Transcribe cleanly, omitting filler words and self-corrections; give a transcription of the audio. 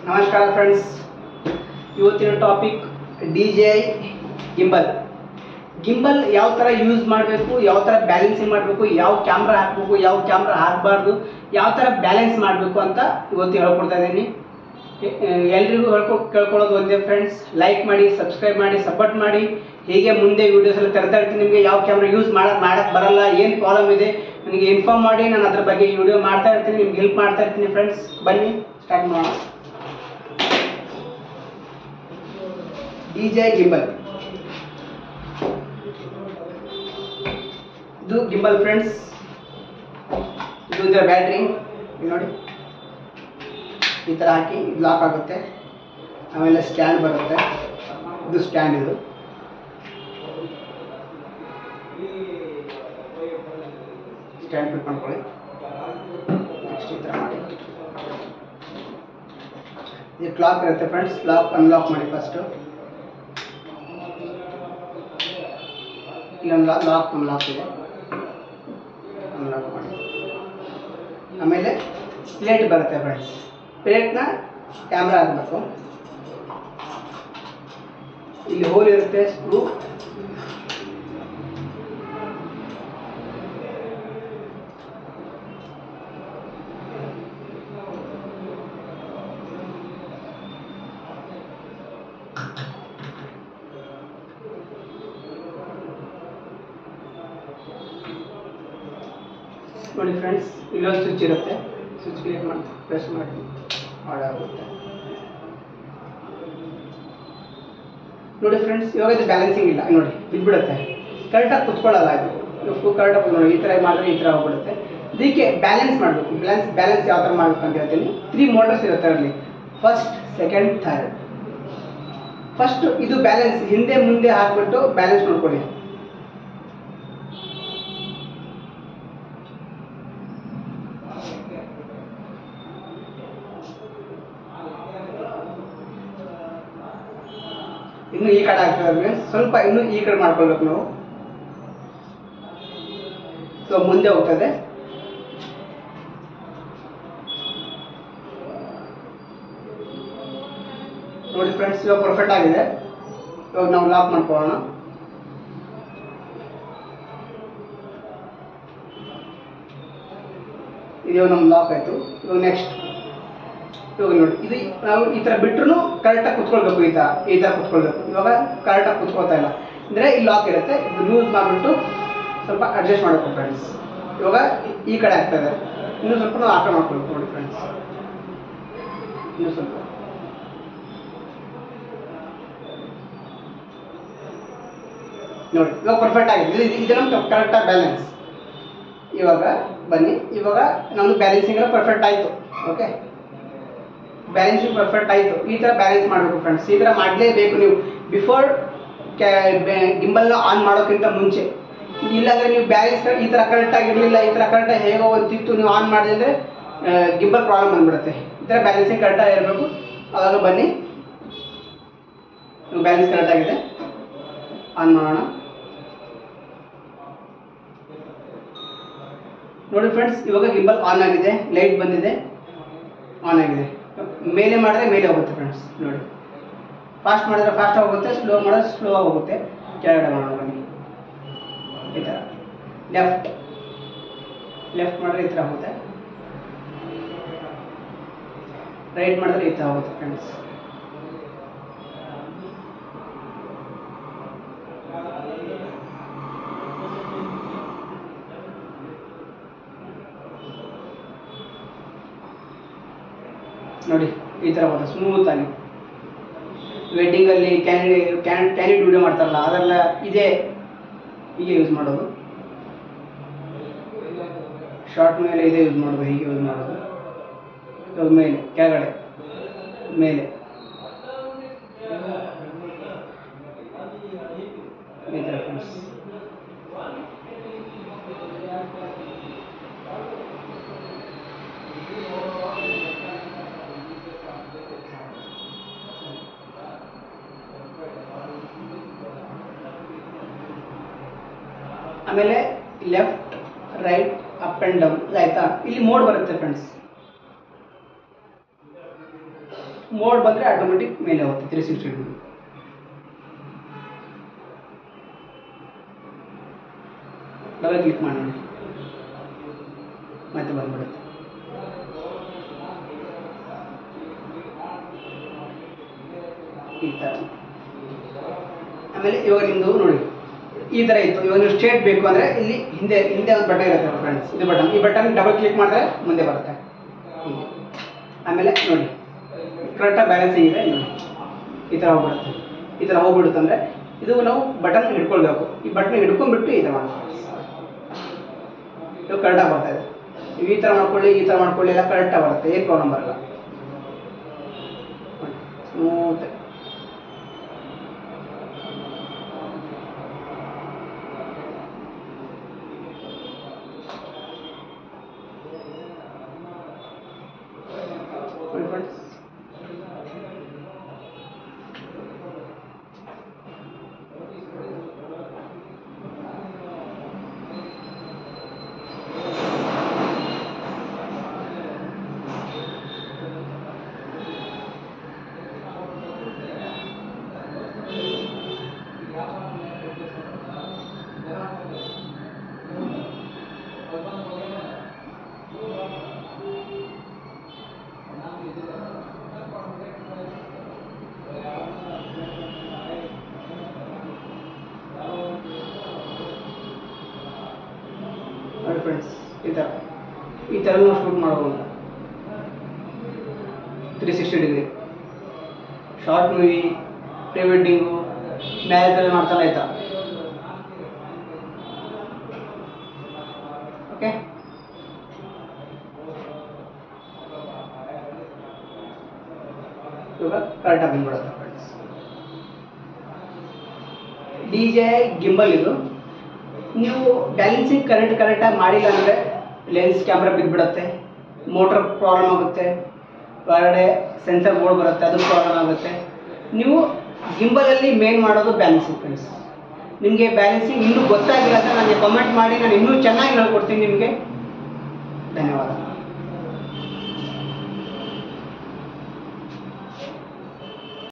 ನಮಸ್ಕಾರ ಫ್ರೆಂಡ್ಸ್, ಇವತ್ತಿನ topic DJI gimbal. Gimbal ಯಾವ ಥರ ಯೂಸ್ ಮಾಡಬೇಕು, ಯಾವ ಥರ ಬ್ಯಾಲೆನ್ಸಿಂಗ್ ಮಾಡಬೇಕು, ಯಾವ ಕ್ಯಾಮ್ರಾ ಹಾಕಬೇಕು, ಯಾವ ಕ್ಯಾಮ್ರಾ ಹಾಕಬಾರ್ದು, ಯಾವ ಥರ ಬ್ಯಾಲೆನ್ಸ್ ಮಾಡಬೇಕು ಅಂತ ಇವತ್ತು ಹೇಳ್ಕೊಡ್ತಾ ಇದ್ದೀನಿ. ಎಲ್ರಿಗೂ ಕೇಳ್ಕೊಳ್ಳೋದು ಒಂದೇ ಫ್ರೆಂಡ್ಸ್, ಲೈಕ್ ಮಾಡಿ, ಸಬ್ಸ್ಕ್ರೈಬ್ ಮಾಡಿ, ಸಪೋರ್ಟ್ ಮಾಡಿ. ಹೀಗೆ ಮುಂದೆ ವೀಡಿಯೋಸ್ ಎಲ್ಲ ತರ್ತಾ ಇರ್ತೀನಿ. ನಿಮಗೆ ಯಾವ ಕ್ಯಾಮ್ರಾ ಯೂಸ್ ಮಾಡಕ್ಕೆ ಬರಲ್ಲ, ಏನು ಪ್ರಾಬ್ಲಮ್ ಇದೆ ನನಗೆ ಇನ್ಫಾರ್ಮ್ ಮಾಡಿ, ನಾನು ಅದ್ರ ಬಗ್ಗೆ ವಿಡಿಯೋ ಮಾಡ್ತಾ ಇರ್ತೀನಿ, ನಿಮ್ಗೆ ಹೆಲ್ಪ್ ಮಾಡ್ತಾ ಇರ್ತೀನಿ ಫ್ರೆಂಡ್ಸ್. ಬನ್ನಿ ಸ್ಟಾರ್ಟ್ ಮಾಡೋಣ. DJI ಗಿಂಬಲ್, ಇದು ಗಿಂಬಲ್ ಫ್ರೆಂಡ್ಸ್. ಇದು ಇದರ ಬ್ಯಾಟ್ರಿ ನೋಡಿ, ಈ ಥರ ಹಾಕಿ ಲಾಕ್ ಆಗುತ್ತೆ. ಆಮೇಲೆ ಸ್ಟ್ಯಾಂಡ್ ಬರುತ್ತೆ, ಇದು ಸ್ಟ್ಯಾಂಡ್. ಇದು ಸ್ಟ್ಯಾಂಡ್ ಫಿಟ್ ಮಾಡ್ಕೊಳ್ಳಿ. ನೆಕ್ಸ್ಟ್ ಈ ಥರ ಮಾಡಿ, ಇದು ಕ್ಲಾಕ್ ಇರುತ್ತೆ ಫ್ರೆಂಡ್ಸ್. ಲಾಕ್ ಅನ್ಲಾಕ್ ಮಾಡಿ ಫಸ್ಟು. ಇಲ್ಲೊಂದು ಲಾಕ್ ಇದೆ, ಅನ್ಲಾಕ್ ಮಾಡಿ. ಆಮೇಲೆ ಪ್ಲೇಟ್ ಬರುತ್ತೆ ಫ್ರೆಂಡ್ಸ್. ಪ್ಲೇಟ್ನ ಕ್ಯಾಮ್ರಾ ಹಾಕಬೇಕು. ಇಲ್ಲಿ ಹೋಲ್ ಇರುತ್ತೆ, ಸ್ಕ್ರೂ. ನೋಡಿ ಫ್ರೆಂಡ್ಸ್, ಇಲ್ಲೊಂದು ಸ್ವಿಚ್ ಇರುತ್ತೆ. ಸ್ವಿಚ್ ಕ್ಲಿಕ್ ಮಾಡಿ ಪ್ರೆಸ್ ಮಾಡಿ ಆನ್ ಆಗುತ್ತೆ. ನೋಡಿ ಫ್ರೆಂಡ್ಸ್, ಇವಾಗ ಇದು ಬ್ಯಾಲೆನ್ಸಿಂಗ್ ಇಲ್ಲ ನೋಡಿ, ಬಿದ್ದುಬಿಡುತ್ತೆ. ಕರೆಕ್ಟಾಗಿ ಕುತ್ಕೊಳ್ಳಲ್ಲ. ಇದು ಕರೆಕ್ಟಾಗಿ ನೋಡಿ, ಈ ಥರ ಮಾಡಿದ್ರೆ ಈ ಥರ ಹೋಗ್ಬಿಡುತ್ತೆ. ಇದಕ್ಕೆ ಬ್ಯಾಲೆನ್ಸ್ ಮಾಡಬೇಕು. ಬ್ಯಾಲೆನ್ಸ್ ಯಾವ ಥರ ಮಾಡಬೇಕು ಅಂತ ಹೇಳ್ತೀನಿ. 3 ಮೋಟರ್ಸ್ ಇರುತ್ತೆ ಅದರಲ್ಲಿ, ಫಸ್ಟ್, ಸೆಕೆಂಡ್, ಥರ್ಡ್. ಫಸ್ಟ್ ಇದು ಬ್ಯಾಲೆನ್ಸ್ ಹಿಂದೆ ಮುಂದೆ ಹಾಕ್ಬಿಟ್ಟು ಬ್ಯಾಲೆನ್ಸ್ ಮಾಡ್ಕೊಳ್ಳಿ. ಇನ್ನು ಈ ಕಡೆ ಆಗ್ತದೆ, ಸ್ವಲ್ಪ ಇನ್ನು ಈ ಕಡೆ ಮಾಡ್ಕೊಳ್ಬೇಕು ನಾವು. ಸೊ ಮುಂದೆ ಹೋಗ್ತದೆ. ನೋಡಿ ಫ್ರೆಂಡ್ಸ್, ಇವಾಗ ಪರ್ಫೆಕ್ಟ್ ಆಗಿದೆ. ಇವಾಗ ನಾವು ಲಾಕ್ ಮಾಡ್ಕೊಳ್ಳೋಣ. ಇದು ನಮ್ಮ ಲಾಕ್ ಆಯಿತು. ಇವಾಗ ನೆಕ್ಸ್ಟ್ ಇವಾಗ ನೋಡಿ, ಇದು ನಾವು ಈ ಥರ ಬಿಟ್ಟರು ಕರೆಕ್ಟಾಗಿ ಕುತ್ಕೊಳ್ಬೇಕು. ಈ ಥರ ಕುತ್ಕೊಳ್ಬೇಕು. ಇವಾಗ ಕರೆಕ್ಟಾಗಿ ಕುತ್ಕೊಳ್ತಾ ಇಲ್ಲ ಅಂದರೆ ಈ ಲಾಕ್ ಇರುತ್ತೆ. ಇದು ಲೂಸ್ ಮಾಡಿಬಿಟ್ಟು ಸ್ವಲ್ಪ ಅಡ್ಜಸ್ಟ್ ಮಾಡಬೇಕು ಫ್ರೆಂಡ್ಸ್. ಇವಾಗ ಈ ಕಡೆ ಆಗ್ತದೆ. ಇನ್ನೂ ಸ್ವಲ್ಪ ನಾವು ಆಟ ಮಾಡ್ಕೊಳ್ಬೇಕು ನೋಡಿ ಫ್ರೆಂಡ್ಸ್. ಇನ್ನೂ ಸ್ವಲ್ಪ ನೋಡಿ, ಇವಾಗ ಪರ್ಫೆಕ್ಟ್ ಆಗಿದೆ. ಇದು ನಮ್ಗೆ ಕರೆಕ್ಟಾಗಿ ಬ್ಯಾಲೆನ್ಸ್. ಇವಾಗ ಬನ್ನಿ, ಇವಾಗ ನಮ್ಮದು ಬ್ಯಾಲೆನ್ಸಿಂಗ್ ಎಲ್ಲ ಪರ್ಫೆಕ್ಟ್ ಆಯಿತು. ಓಕೆ, ಬ್ಯಾಲೆನ್ಸಿಂಗ್ ಪರ್ಫೆಕ್ಟ್ ಆಯಿತು. ಈ ಥರ ಬ್ಯಾಲೆನ್ಸ್ ಮಾಡಬೇಕು ಫ್ರೆಂಡ್ಸ್. ಈ ಥರ ಮಾಡಲೇಬೇಕು ನೀವು ಬಿಫೋರ್ ಗಿಂಬಲ್ನ ಆನ್ ಮಾಡೋಕ್ಕಿಂತ ಮುಂಚೆ. ಇಲ್ಲಾಂದರೆ ನೀವು ಬ್ಯಾಲೆನ್ಸ್ ಈ ಥರ ಕರೆಕ್ಟಾಗಿ ಇರಲಿಲ್ಲ, ಈ ಥರ ಕರೆಕ್ಟಾಗಿ ಹೇಗೋ ಒಂದಿತ್ತು, ನೀವು ಆನ್ ಮಾಡಿದ್ರೆ ಗಿಂಬಲ್ ಪ್ರಾಬ್ಲಮ್ ಬಂದ್ಬಿಡುತ್ತೆ. ಈ ಥರ ಬ್ಯಾಲೆನ್ಸಿಂಗ್ ಕರೆಕ್ಟಾಗಿ ಇರಬೇಕು. ಅವಾಗ ಬನ್ನಿ, ಬ್ಯಾಲೆನ್ಸ್ ಕರೆಕ್ಟಾಗಿದೆ. ಆನ್ ಮಾಡೋಣ. ನೋಡಿ ಫ್ರೆಂಡ್ಸ್, ಇವಾಗ ಗಿಂಬಲ್ ಆನ್ ಆಗಿದೆ. ಲೈಟ್ ಬಂದಿದೆ, ಆನ್ ಆಗಿದೆ. ಮೇಲೆ ಮಾಡಿದ್ರೆ ಮೇಲೆ ಹೋಗುತ್ತೆ ಫ್ರೆಂಡ್ಸ್. ನೋಡಿ, ಫಾಸ್ಟ್ ಮಾಡಿದ್ರೆ ಫಾಸ್ಟ್ ಹೋಗುತ್ತೆ, ಸ್ಲೋ ಮಾಡಿದ್ರೆ ಸ್ಲೋ ಆಗಿ ಹೋಗುತ್ತೆ. ಕೆಳಗಡೆ ಮಾಡೋಣ ಬನ್ನಿ. ಈ ಥರ ಲೆಫ್ಟ್ ಮಾಡಿದ್ರೆ ಈ ಥರ ಹೋಗುತ್ತೆ, ರೈಟ್ ಮಾಡಿದ್ರೆ ಈ ಥರ ಹೋಗುತ್ತೆ ಫ್ರೆಂಡ್ಸ್. ನೋಡಿ, ಈ ಥರ ಬರುತ್ತೆ ಸ್ಮೂತ್ ಆಗಿ. ವೆಡ್ಡಿಂಗಲ್ಲಿ ಕ್ಯಾಂಡಿಡ್ ವಿಡಿಯೋ ಮಾಡ್ತಾರಲ್ಲ, ಅದೆಲ್ಲ ಹೀಗೆ ಯೂಸ್ ಮಾಡೋದು. ಶಾರ್ಟ್ ಮೇಲೆ ಇದೇ ಯೂಸ್ ಮಾಡೋದು, ಹೀಗೆ ಯೂಸ್ ಮಾಡೋದು. ಇವಾಗ ಮೇಲೆ, ಕೆಳಗಡೆ, ಮೇಲೆ, ಈ ಥರ ಫ್ರೆಂಡ್ಸ್. ಆಮೇಲೆ left, right, up and down ಆಯಿತಾ. ಇಲ್ಲಿ ಮೋಡ್ ಬರುತ್ತೆ ಫ್ರೆಂಡ್ಸ್. ಮೋಡ್ ಬಂದರೆ ಆಟೋಮೆಟಿಕ್ ಮೇಲೆ ಹೋಗುತ್ತೆ 360 ಡಿಗ್ರಿ. ಡಬಲ್ ಕ್ಲಿಕ್ ಮಾಡಿ ನೋಡಿ, ಮತ್ತೆ ಬಂದ್ಬಿಡುತ್ತೆ. ಈ ಥರ. ಆಮೇಲೆ ಇವಾಗ ನಿಮ್ಮದು ನೋಡಿ ಈ ಥರ ಇತ್ತು. ಇವಾಗ ನೀವು ಸ್ಟ್ರೇಟ್ ಬೇಕು ಅಂದರೆ ಇಲ್ಲಿ ಹಿಂದೆ ಒಂದು ಬಟನ್ ಇರುತ್ತೆ ಫ್ರೆಂಡ್ಸ್, ಇದು ಬಟನ್. ಈ ಬಟನ್ ಡಬಲ್ ಕ್ಲಿಕ್ ಮಾಡಿದ್ರೆ ಮುಂದೆ ಬರುತ್ತೆ. ಆಮೇಲೆ ನೋಡಿ ಕರೆಕ್ಟಾಗಿ ಬ್ಯಾಲೆನ್ಸಿಂಗ್ ಇದೆ ನೋಡಿ, ಈ ಥರ ಹೋಗ್ಬಿಡುತ್ತೆ. ಈ ಥರ ಹೋಗ್ಬಿಡುತ್ತೆ ಅಂದರೆ ಇದು ನಾವು ಬಟನ್ ಹಿಡ್ಕೊಳ್ಬೇಕು. ಈ ಬಟನ್ ಹಿಡ್ಕೊಂಡ್ಬಿಟ್ಟು ಈ ಥರ ಮಾಡ್ತೀವಿ. ಇದು ಕರೆಕ್ಟಾಗಿ ಬರ್ತಾ ಇದೆ. ನೀವು ಈ ಥರ ಮಾಡ್ಕೊಳ್ಳಿ, ಈ ಥರ ಮಾಡ್ಕೊಳ್ಳಿ, ಎಲ್ಲ ಕರೆಕ್ಟಾಗಿ ಬರುತ್ತೆ, ಏನು ಪ್ರಾಬ್ಲಮ್ ಬರಲ್ಲ. Smooth friends. ಫ್ರೆಂಡ್ಸ್ ಈ ಥರ ನಾವು ಶೂಟ್ ಮಾಡ್ಬೋದು 360 degree. Short movie, pre wedding, ಮ್ಯಾರೇಜಲ್ಲಿ ಮಾಡ್ತಾನೆ ಆಯ್ತಾ. ಓಕೆ, ಇವಾಗ ಕರೆಕ್ಟಾಗಿ ಬಂದ್ಬಿಡುತ್ತೆ ಫ್ರೆಂಡ್ಸ್. DJI ಗಿಂಬಲ್ ಇದು. ನೀವು ಬ್ಯಾಲೆನ್ಸಿಂಗ್ ಕರೆಕ್ಟಾಗಿ ಮಾಡಿಲ್ಲ ಅಂದರೆ ಲೆನ್ಸ್ ಕ್ಯಾಮ್ರಾ ಬಿದ್ದುಬಿಡುತ್ತೆ, ಮೋಟ್ರ್ ಪ್ರಾಬ್ಲಮ್ ಆಗುತ್ತೆ, ಹೊರಗಡೆ ಸೆನ್ಸರ್ ಬೋರ್ಡ್ ಬರುತ್ತೆ, ಅದು ಪ್ರಾಬ್ಲಮ್ ಆಗುತ್ತೆ. ನೀವು ಗಿಂಬಲಲ್ಲಿ ಮೇನ್ ಮಾಡೋದು ಬ್ಯಾಲೆನ್ಸಿಂಗ್ ಫ್ರೆಂಡ್ಸ್. ನಿಮಗೆ ಬ್ಯಾಲೆನ್ಸಿಂಗ್ ಇನ್ನೂ ಗೊತ್ತಾಗಿಲ್ಲ ಅಂದರೆ ನನಗೆ ಕಮೆಂಟ್ ಮಾಡಿ, ನಾನು ಇನ್ನೂ ಚೆನ್ನಾಗಿ ಹೇಳ್ಕೊಡ್ತೀನಿ ನಿಮಗೆ. ಧನ್ಯವಾದ.